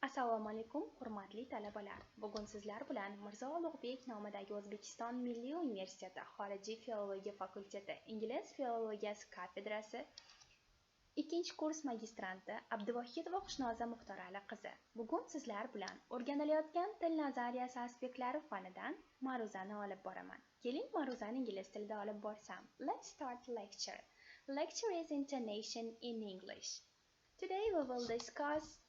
Assalomu alaykum, hurmatli talabalar. Bugun sizlar bilan Mirzo Ulug'bek nomidagi O'zbekiston Milliy universiteti Xorijiy filologiya fakulteti Ingliz filologiyasi kafedrasi 2-kurs magistranti Abduvоҳидова Ҳ qizi. Bugun sizlar bilan Ўрганилаётган til nazariyasi aspektlari fanidan ma'ruzani olib boraman. Keling, ma'ruzani ingliz tilida olib borsam. Let's start lecture. Lecture is intonation in English. Today we will discuss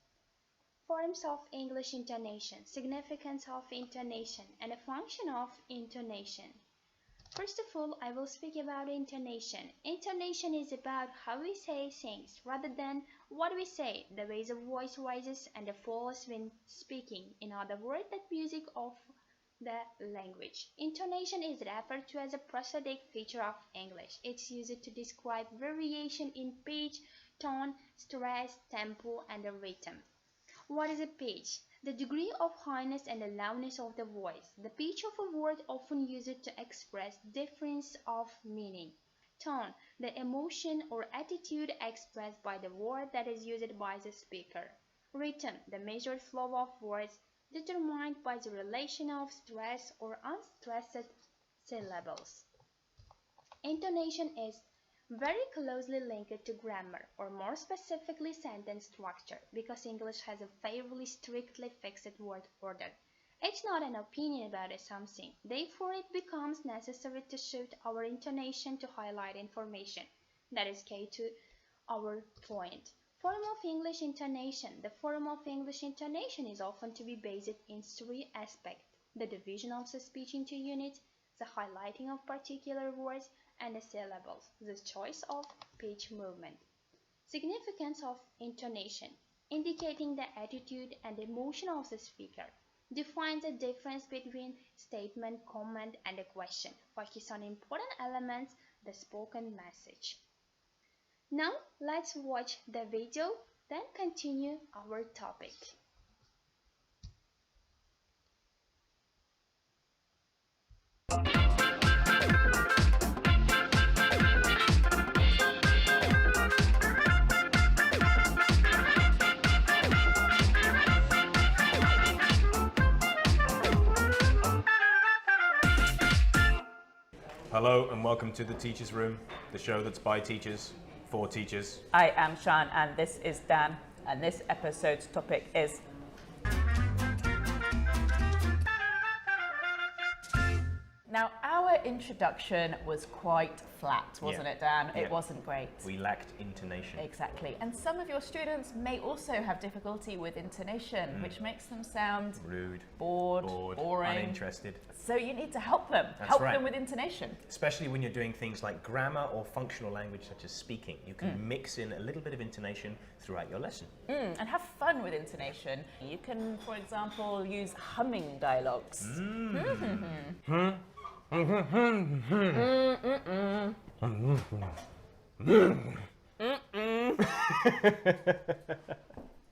forms of English intonation, significance of intonation, and a function of intonation. First of all, I will speak about intonation. Intonation is about how we say things rather than what we say, the ways of voice rises and falls when speaking. In other words, the music of the language. Intonation is referred to as a prosodic feature of English. It's used to describe variation in pitch, tone, stress, tempo, and rhythm. What is a pitch? The degree of highness and lowness of the voice. The pitch of a word often used to express difference of meaning. Tone, the emotion or attitude expressed by the word that is used by the speaker. Rhythm, the measured flow of words determined by the relation of stressed or unstressed syllables. Intonation is very closely linked to grammar, or more specifically sentence structure, because English has a fairly strictly fixed word order. It's not an opinion about something, therefore it becomes necessary to shift our intonation to highlight information that is key to our point. Form of English intonation. The form of English intonation is often to be based in three aspects: the division of the speech into units, the highlighting of particular words, and the syllables, the choice of pitch movement. Significance of intonation, indicating the attitude and emotion of the speaker, defines the difference between statement, comment, and a question. Focus on important elements, the spoken message. Now, let's watch the video, then continue our topic. Hello and welcome to the Teachers Room, the show that's by teachers, for teachers. I am Shan and this is Dan, and this episode's topic is Now, our introduction was quite flat, wasn't it, Dan? It wasn't great. We lacked intonation. Exactly. And some of your students may also have difficulty with intonation, which makes them sound rude, bored, boring, uninterested. So you need to help them. That's right. Them with intonation. Especially when you're doing things like grammar or functional language such as speaking. You can mix in a little bit of intonation throughout your lesson. And have fun with intonation. You can, for example, use humming dialogues.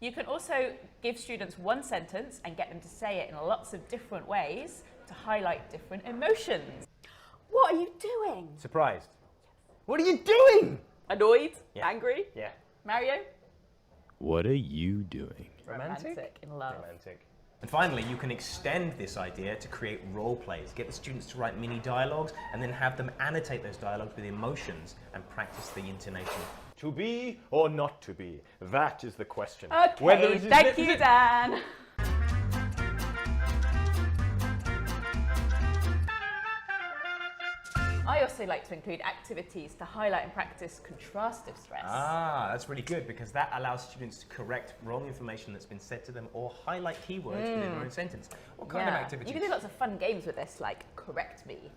You can also give students one sentence and get them to say it in lots of different ways to highlight different emotions. What are you doing? Surprised. What are you doing? Annoyed? Angry? Yeah. Mario? What are you doing? Romantic in love. Romantic. And finally, you can extend this idea to create role plays. Get the students to write mini dialogues and then have them annotate those dialogues with emotions and practice the intonation. To be or not to be? That is the question. Okay, thank you, Dan. I also like to include activities to highlight and practice contrastive stress. Ah, that's really good because that allows students to correct wrong information that's been said to them or highlight keywords within their own sentence. What kind of activities? You can do lots of fun games with this, like correct me.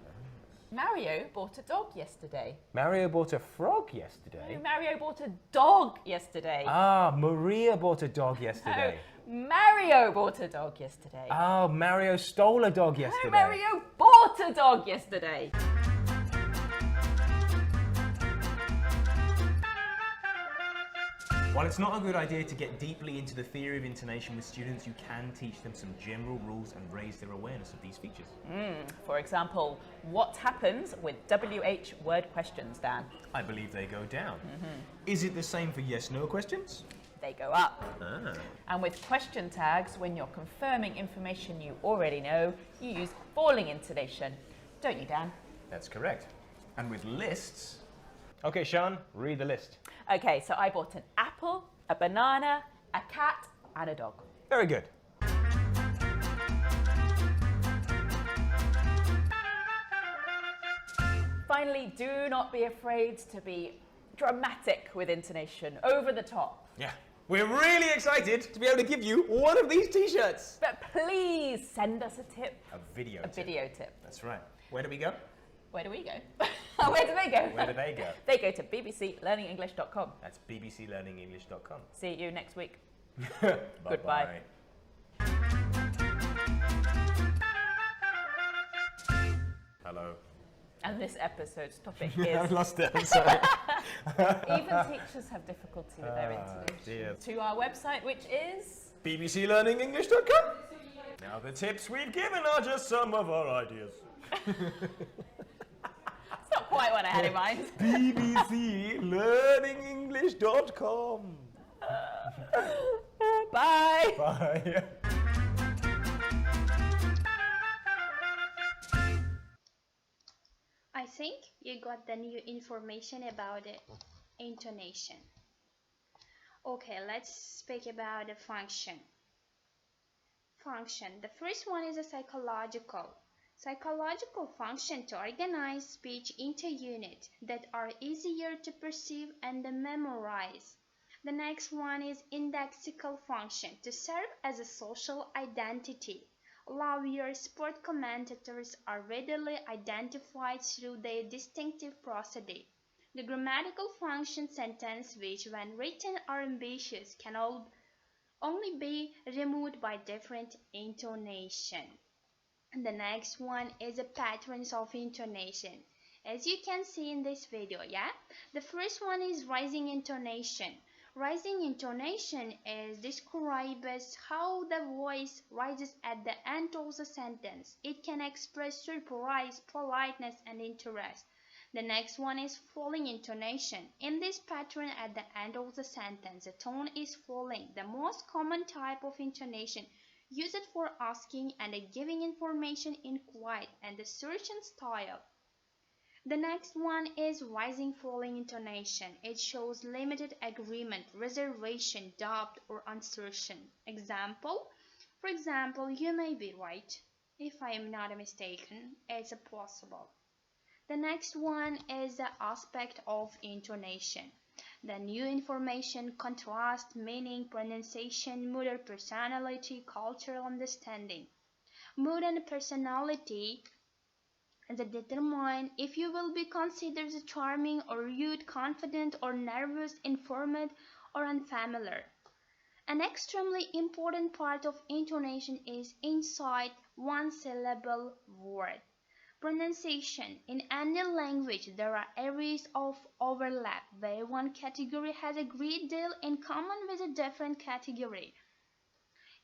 Mario bought a dog yesterday. Mario bought a frog yesterday. No, Mario bought a dog yesterday. Ah, Maria bought a dog yesterday. No, Mario bought a dog yesterday. Oh, Mario stole a dog yesterday. No, Mario bought a dog yesterday. While it's not a good idea to get deeply into the theory of intonation with students, you can teach them some general rules and raise their awareness of these features. For example, what happens with WH word questions, Dan? I believe they go down. Is it the same for yes-no questions? they go up. Ah. And with question tags, when you're confirming information you already know, you use falling intonation. Don't you, Dan? That's correct. And with lists, Okay, Sean, read the list. Okay, so I bought an apple, a banana, a cat, and a dog. Very good. Finally, do not be afraid to be dramatic with intonation, over the top. yeah, we're really excited to be able to give you one of these t-shirts. But please send us a tip, A video a tip. video tip. That's right. Where do we go? Where do we go? Where do they go? Where do they go? They go to bbclearningenglish.com. That's bbclearningenglish.com. See you next week. Bye-bye. Goodbye. Hello. And this episode's topic I've is lost it, I'm sorry. even teachers have difficulty with their intonation. dear. To our website, which is bbclearningenglish.com. Now the tips we've given are just some of our ideas. it's not quite what I had in mind. bbclearningenglish.com. Bye. Bye. I think you got the new information about the intonation. Okay, let's speak about the function. Function. The first one is a psychological function to organize speech into units that are easier to perceive and memorize. The next one is indexical function to serve as a social identity. Lawyer sport commentators are readily identified through their distinctive prosody. The grammatical function sentence which when written are ambiguous can only be removed by different intonation. And the next one is the patterns of intonation. As you can see in this video, the first one is rising intonation. Rising intonation is described as how the voice rises at the end of the sentence. It can express surprise, politeness, and interest. The next one is falling intonation. In this pattern at the end of the sentence, the tone is falling. The most common type of intonation used for asking and giving information in quiet and the certain style. The next one is rising falling intonation. It shows limited agreement, reservation, doubt, or uncertain. For example, you may be right. If I am not mistaken, it's possible. The next one is the aspect of intonation. The new information, contrast, meaning, pronunciation, mood or personality, cultural understanding. Mood and personality that determine if you will be considered charming or rude, confident or nervous, informed or unfamiliar. An extremely important part of intonation is inside one syllable word. Pronunciation. In any language, there are areas of overlap where one category has a great deal in common with a different category.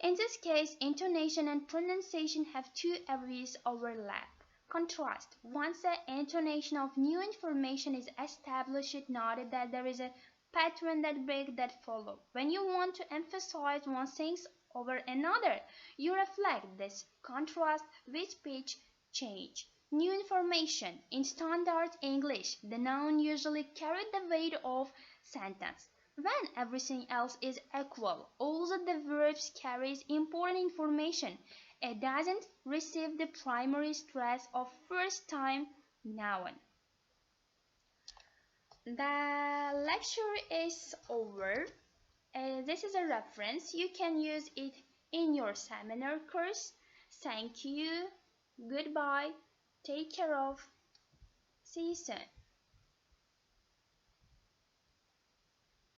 In this case, intonation and pronunciation have two areas overlap. Contrast. Once the intonation of new information is established, note that there is a pattern that follow. When you want to emphasize one thing over another, you reflect this contrast with speech change. New information. In standard English, the noun usually carries the weight of sentence. When everything else is equal, also the verbs carries important information. It doesn't receive the primary stress of first-time noun. The lecture is over. This is a reference. You can use it in your seminar course. Thank you. Goodbye. Take care of. See you soon.